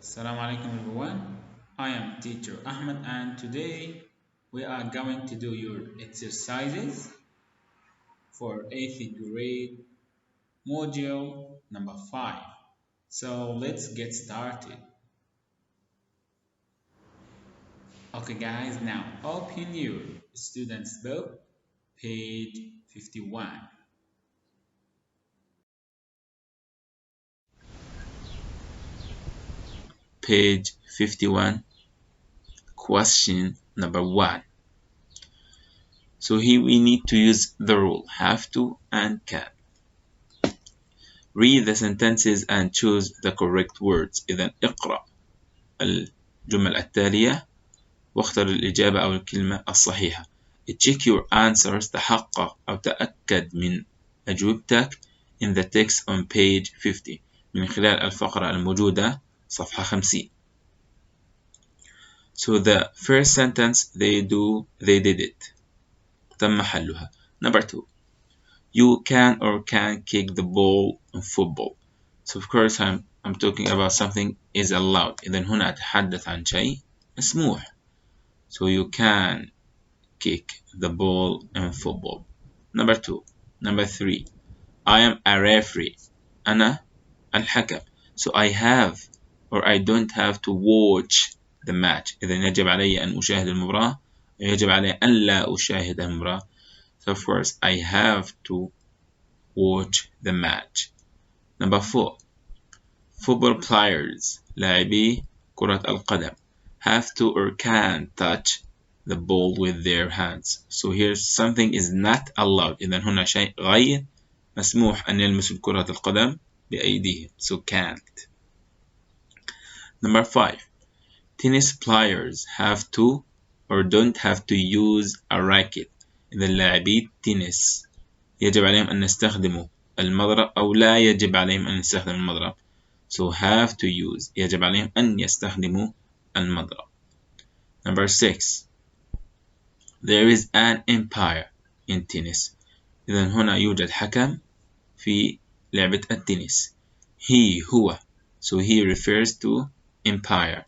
Assalamu alaikum everyone. I am teacher Ahmed and today we are going to do your exercises for 8th grade module number 5. So let's get started. Okay guys, now open your student's book, page 51. Page 51, question number 1. So here we need to use the rule have to and can. Read the sentences and choose the correct words. إذا اقرأ الجمل التالية واختر الإجابة أو الكلمة الصحيحة. Check your answers. تحقق أو تأكد من أجوبتك in the text on page 50 من خلال الفقرة الموجودة صفحة 50. So the first sentence they did it. تم حلها. Number 2. You can or can kick the ball in football. So of course I'm talking about something is allowed. إذن هنا أتحدث عن شيء مسموح. So you can kick the ball in football. Number 2. Number 3. I am a referee. أنا الحكم. So I have or I don't have to watch the match. إذن يجب علي أن أشاهد المباراة. يجب علي أن لا أشاهد المباراة. So of course I have to watch the match. Number 4. Football players لاعبي كرة القدم have to or can touch the ball with their hands. So here something is not allowed. إذن هنا شيء غير مسموح أن يلمسوا كرة القدم بأيديهم. So can't. Number 5. Tennis players have to or don't have to use a racket. إذا لاعبي التنس يجب عليهم أن يستخدموا المضرب أو لا يجب عليهم أن يستخدموا المضرب. So have to use يجب عليهم أن يستخدموا المضرب. Number 6. There is an umpire in tennis. إذا هنا يوجد حكم في لعبة التنس. He هو. So he refers to umpire.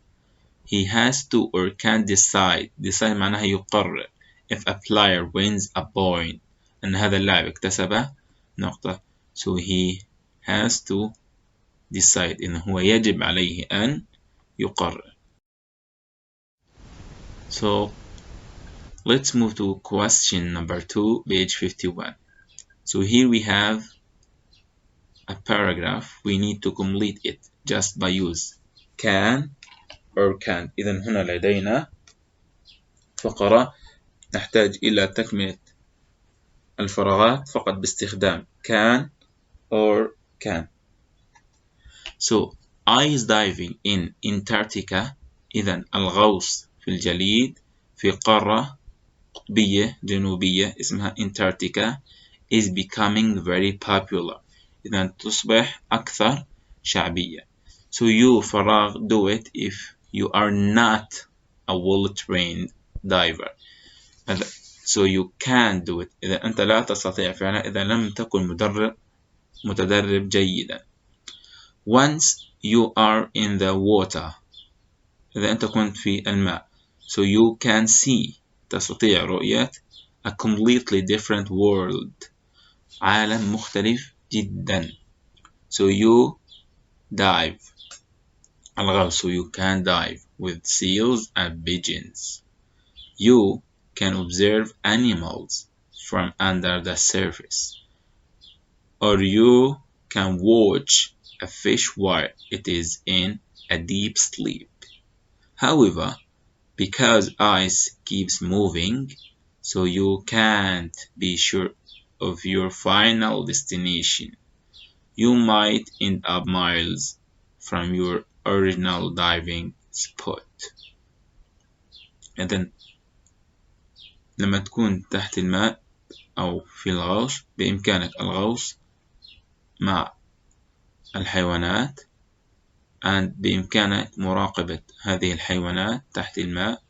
He has to or can decide. Decide معناها يقرر. If a player wins a point أن هذا اللاعب اكتسب نقطة. So he has to decide. إنه هو يجب عليه أن يقرر. So let's move to question number 2, page 51. So here we have a paragraph. We need to complete it just by use can or can. إذن هنا لدينا فقرة نحتاج إلى تكملة الفراغات فقط باستخدام can or can. So ice diving in Antarctica. إذن الغوص في الجليد في قارة قطبية جنوبية اسمها Antarctica is becoming very popular. إذن تصبح أكثر شعبية. So you فراغ do it if you are not a well-trained diver. So you can do it إذا أنت لا تستطيع فعلا إذا لم تكن متدرب جيدا. Once you are in the water إذا أنت كنت في الماء. So you can see تستطيع رؤية a completely different world. عالم مختلف جدا. So you dive الغوص. So you can dive with seals and pigeons. You can observe animals from under the surface. Or you can watch a fish while it is in a deep sleep. However, because ice keeps moving, so you can't be sure of your final destination. You might end up miles from your original diving spot. إذن لما تكون تحت الماء أو في الغوص بإمكانك الغوص مع الحيوانات and بإمكانك مراقبة هذه الحيوانات تحت الماء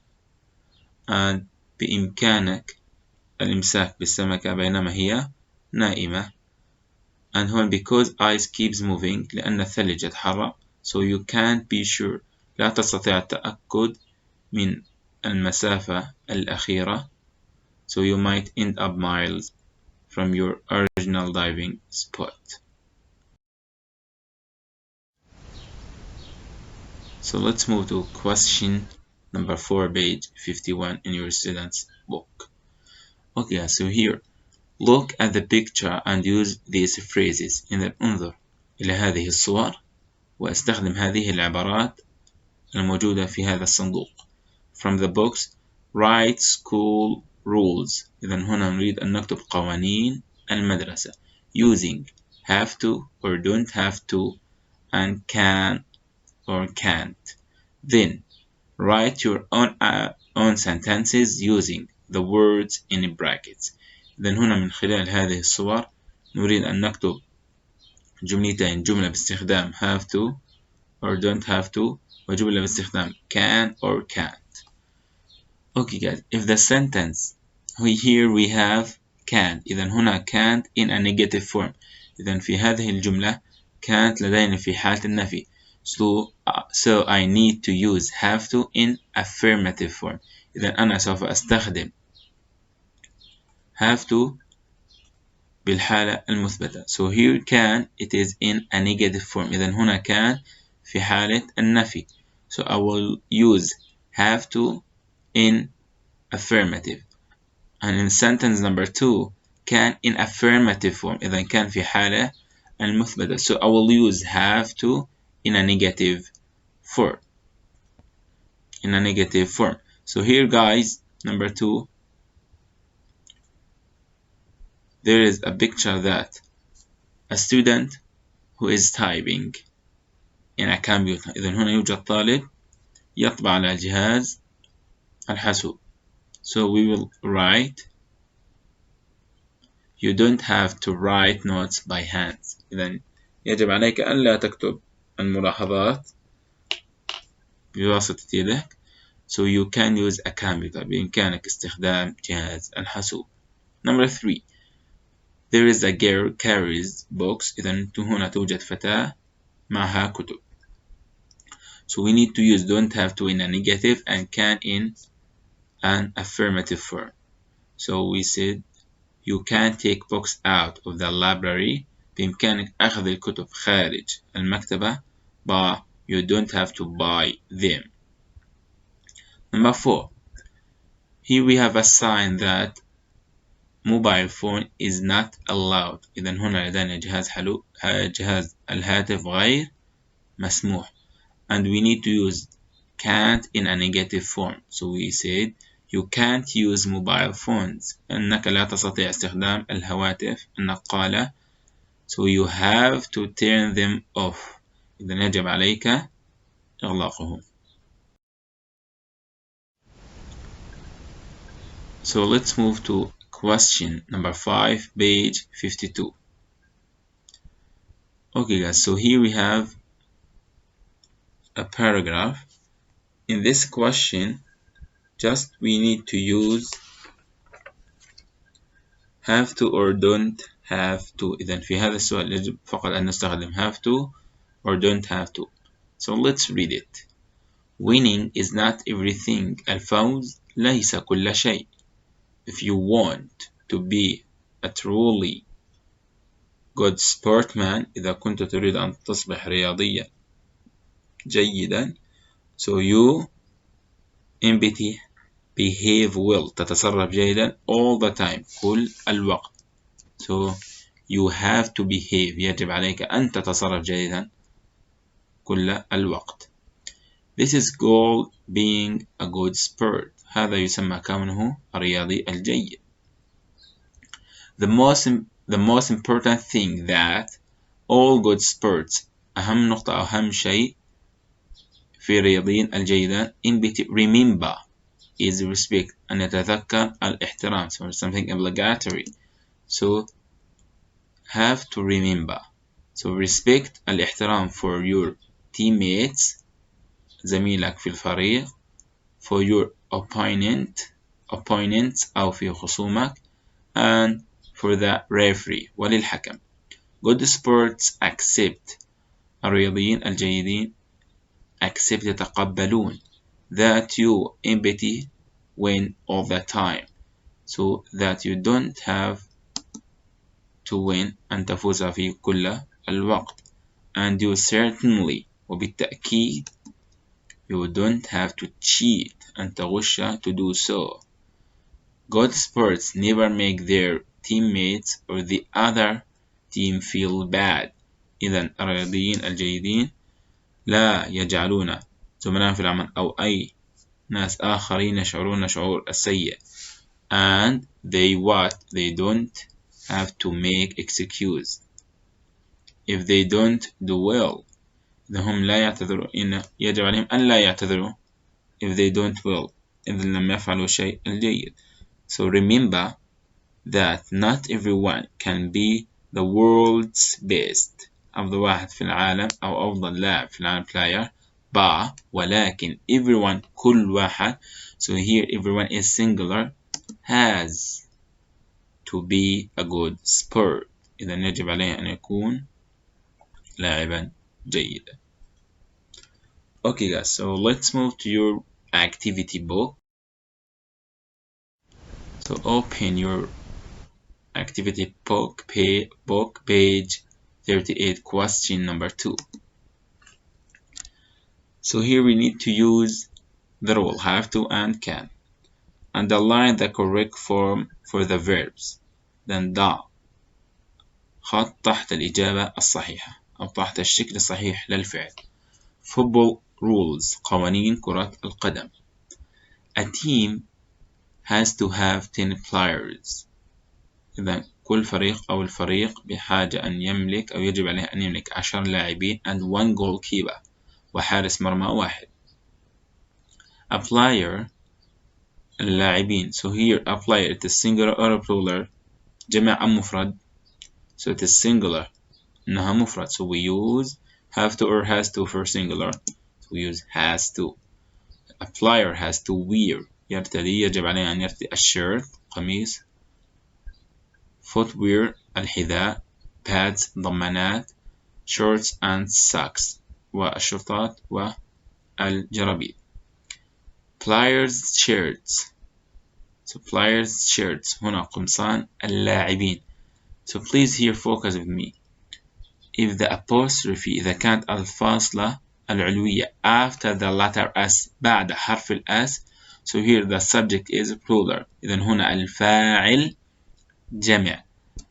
and بإمكانك الإمساك بالسمكة بينما هي نائمة. And when because ice keeps moving لأن الثلج يتحرك so you can't be sure لا تستطيع التأكد من المسافة الأخيرة. So you might end up miles from your original diving spot. So let's move to question number 4, page 51 in your student's book. Okay, so here look at the picture and use these phrases. إذا انظر إلى هذه الصور واستخدم هذه العبارات الموجودة في هذا الصندوق. From the books, write school rules. إذا هنا نريد أن نكتب قوانين المدرسة using have to or don't have to and can or can't. Then write your own sentences using the words in brackets. إذا هنا من خلال هذه الصور نريد أن نكتب جملتين، جملة باستخدام have to or don't have to وجملة باستخدام can or can't. Okay guys, if the sentence here we have can't، إذا هنا can't in a negative form. إذا في هذه الجملة can't لدينا في حالة النفي. So I need to use have to in affirmative form. إذا أنا سوف أستخدم have to بالحالة المثبتة. So here can it is in a negative form. إذا هنا can في حالة النفي. So I will use have to in affirmative. And in sentence number 2 can in affirmative form. إذا كان في حالة المثبتة. So I will use have to in a negative form. In a negative form. So here guys, number 2, there is a picture that a student who is typing in a computer. إذا هنا يوجد طالب يطبع على جهاز الحاسوب. So we will write you don't have to write notes by hand. إذا يجب عليك ألا تكتب الملاحظات بواسطة يدك. So you can use a computer. بإمكانك استخدام جهاز الحاسوب. Number 3, there is a girl carries books. إذا هنا توجد فتاة معها كتب. So we need to use don't have to in a negative and can in an affirmative form. So we said you can take books out of the library. بإمكانك أخذ الكتب خارج المكتبة but you don't have to buy them. Number 4, here we have a sign that mobile phone is not allowed. إذا هنا لدينا جهاز الهاتف غير مسموح. And we need to use can't in a negative form. So we said you can't use mobile phones. أنك لا تستطيع استخدام الهواتف النقالة. So you have to turn them off. إذا يجب عليك إغلاقهم. So let's move to question number 5, page 52. Okay guys, so here we have a paragraph. In this question, just we need to use have to or don't have to. إذا في هذا السؤال يجب فقط أن نستخدم have to or don't have to. So let's read it. Winning is not everything. الفوز ليس كل شيء. If you want to be a truly good sportsman، إذا كنت تريد أن تصبح رياضيا جيدا، so you empathy behave well، تتصرف جيدا all the time، كل الوقت. So you have to behave، يجب عليك أن تتصرف جيدا كل الوقت. This is called being a good sport. هذا يسمى كونه الرياضي الجيد. The most important thing that all good sports، أهم نقطة أو أهم شيء في الرياضيين الجيدة remember is respect، أن يتذكر الاحترام. So something obligatory. So have to remember. So respect الاحترام for your teammates، زميلك في الفريق، for your opponents أو في خصومك، and for the referee وللحكم. Good sports accept، الرياضيين الجيدين accept يتقبلون that you empathy win all the time so that you don't have to win أن تفوز في كل الوقت and you certainly وبالتأكيد you don't have to cheat أن تغش to do so. Good sports never make their teammates or the other team feel bad. إذا الرياضيين الجيدين لا يجعلون زملائهم في العمل أو أي ناس آخرين يشعرون شعور السيء and they don't have to make excuse if they don't do well. إذا هم لا يعتذروا إن يجب عليهم أن لا يعتذروا if they don't well إذا لم يفعلوا شيء الجيد. So remember that not everyone can be the world's best أفضل واحد في العالم أو أفضل لاعب في العالم player ولكن everyone كل واحد so here everyone is singular has to be a good sport إذا يجب عليه أن يكون لاعبا جيدا. Okay guys, so let's move to your activity book. So open your activity book page 38 question number 2. So here we need to use the rule have to and can. Underline the correct form for the verbs. Then ضع خط تحت الإجابة الصحيحة أو تحت الشكل الصحيح للفعل. Football rules قوانين كرة القدم. A team has to have 10 players. إذا كل فريق أو الفريق بحاجة أن يملك أو يجب عليه أن يملك 10 لاعبين and 1 goalkeeper وحارس مرمى واحد. A player اللاعبين so here a player it is singular or plural جمع أم مفرد so it is singular إنها مفرد so we use have to or has to for singular so we use has to. A player has to wear يرتدي يجب عليه أن يرتدي الشيرت قميص footwear الحذاء pads ضمانات shorts and socks والشرطات والجرابيب. Players shirts so players shirts هنا قمصان اللاعبين so please here focus with me if the apostrophe إذا كانت الفاصلة العلوية after the letter S بعد حرف الأس so here the subject is plural إذا هنا الفاعل جمع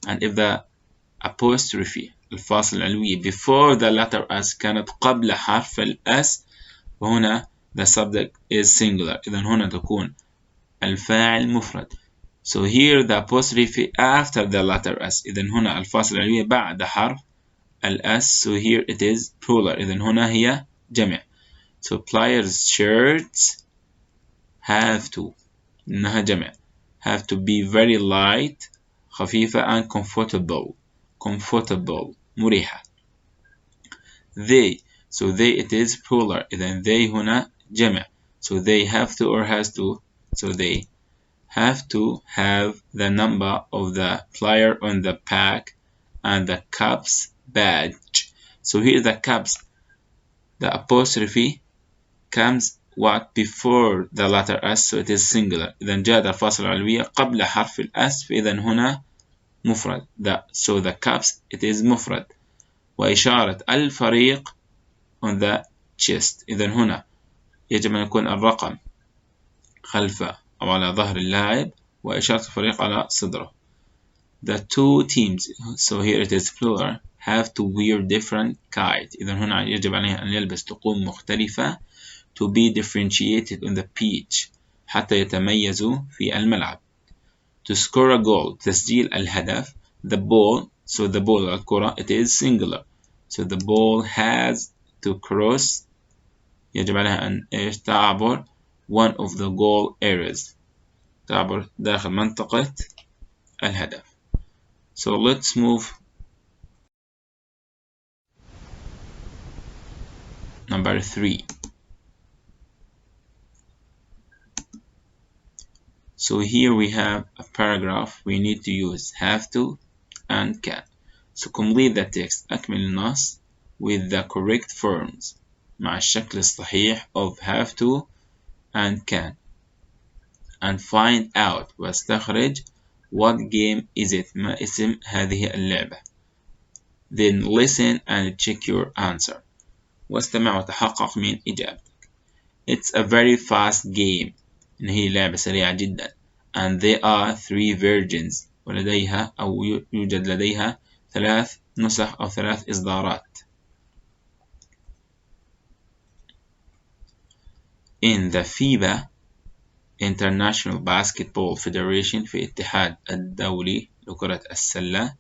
and if the apostrophe الفاصلة العلوية before the letter S كانت قبل حرف الأس وهنا the subject is singular إذا هنا تكون الفاعل مفرد so here the apostrophe after the letter S إذا هنا الفاصلة العلوية بعد حرف الأس so here it is plural إذا هنا هي جمع so players shirts have to إنها جمع have to be very light خفيفة and comfortable مريحة. They so they it is plural إذا they هنا جمع so they have to or has to so they have to have the number of the player on the pack and the Cubs badge so here the Cubs the apostrophe comes what before the letter S so it is singular إذا جاءت الفاصلة العلوية قبل حرف الأس فإذا هنا مفرد so the Cubs it is مفرد وإشارة الفريق on the chest إذا هنا يجب أن يكون الرقم خلف أو على ظهر اللاعب وإشارة الفريق على صدره. The two teams so here it is plural have to wear different kites إذا هنا يجب عليه أن يلبس طقوم مختلفة to be differentiated on the pitch حتى يتميزوا في الملعب. To score a goal تسجيل الهدف the ball so the ball الكرة it is singular so the ball has to cross يجب عليها أن تعبر one of the goal areas تعبر داخل منطقة الهدف. So let's move number 3. So here we have a paragraph we need to use have to and can. So complete the text أكمل النص with the correct forms مع الشكل الصحيح of have to and can and find out واستخرج what game is it ما اسم هذه اللعبة then listen and check your answer واستمع وتحقق من إجابتك. It's a very fast game إن هي لعبة سريعة جدا and there are 3 versions ولديها أو يوجد لديها 3 نسخ أو 3 إصدارات. In the FIBA International Basketball Federation في الاتحاد الدولي لكرة السلة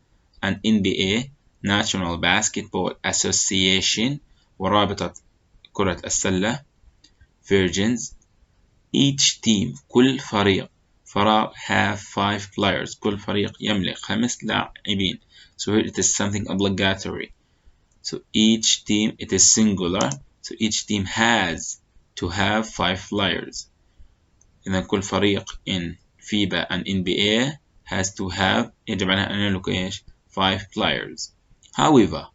and NBA National Basketball Association ورابطة كرة السلة Virgins each team كل فريق have 5 players كل فريق يملك 5 لاعبين so here it is something obligatory so each team it is singular so each team has to have 5 players إذا كل فريق in FIBA and NBA has to have يجب عليه أن يملك إيش 5 players. However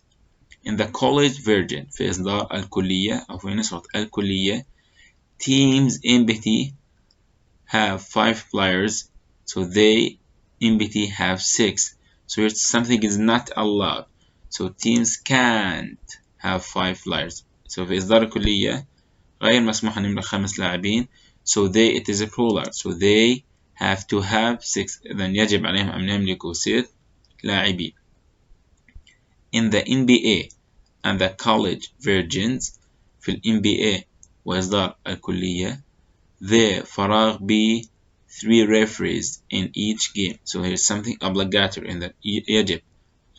in the college version في إصدار الكلية أو في نسخة الكلية teams MBT have 5 players so they MBT have 6 so it's something is not allowed so teams can't have 5 players so في إصدار الكلية غير مسموح أن يملك 5 لاعبين so they it is a plural so they have to have 6 إذن يجب عليهم أن يملكوا 6 لاعبين. In the NBA and the college versions في ال NBA وإصدار الكلية there فراغ ب 3 referees in each game so here's something obligatory in that يجب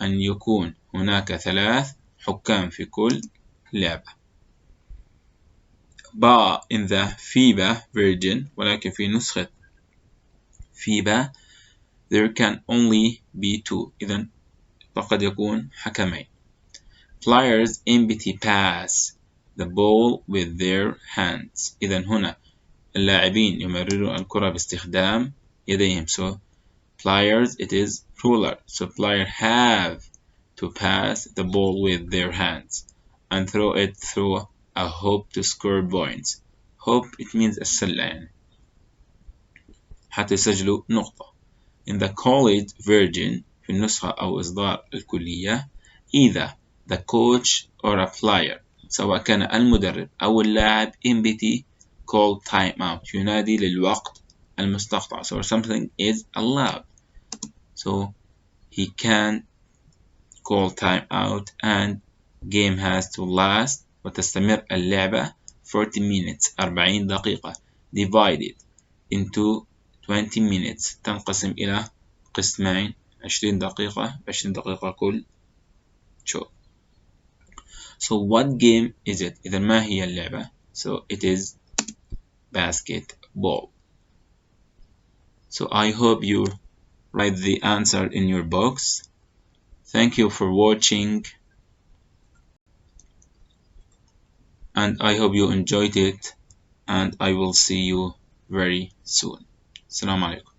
أن يكون هناك 3 حكام في كل لعبة. But in the FIBA version ولكن في نسخة FIBA there can only be 2 إذن فقد يكون حكمين. Players MBT pass the ball with their hands إذن هنا اللاعبين يمررون الكرة باستخدام يديهم so players it is plural so players have to pass the ball with their hands and throw it through a hoop to score points hoop it means السلة يعني حتى يسجلوا نقطة. In the college version في النسخة أو إصدار الكلية either the coach or a player سواء كان المدرب أو اللاعب MBT call time out ينادي للوقت المستقطع so something is allowed so he can call time out and game has to last وتستمر اللعبة 40 minutes 40 دقيقة divided into 20 minutes تنقسم إلى قسمين 20 دقيقة 20 دقيقة كل شوط. So what game is it؟ إذا ما هي اللعبة؟ So it is basketball. So I hope you write the answer in your box. Thank you for watching and I hope you enjoyed it and I will see you very soon. Assalamu alaikum.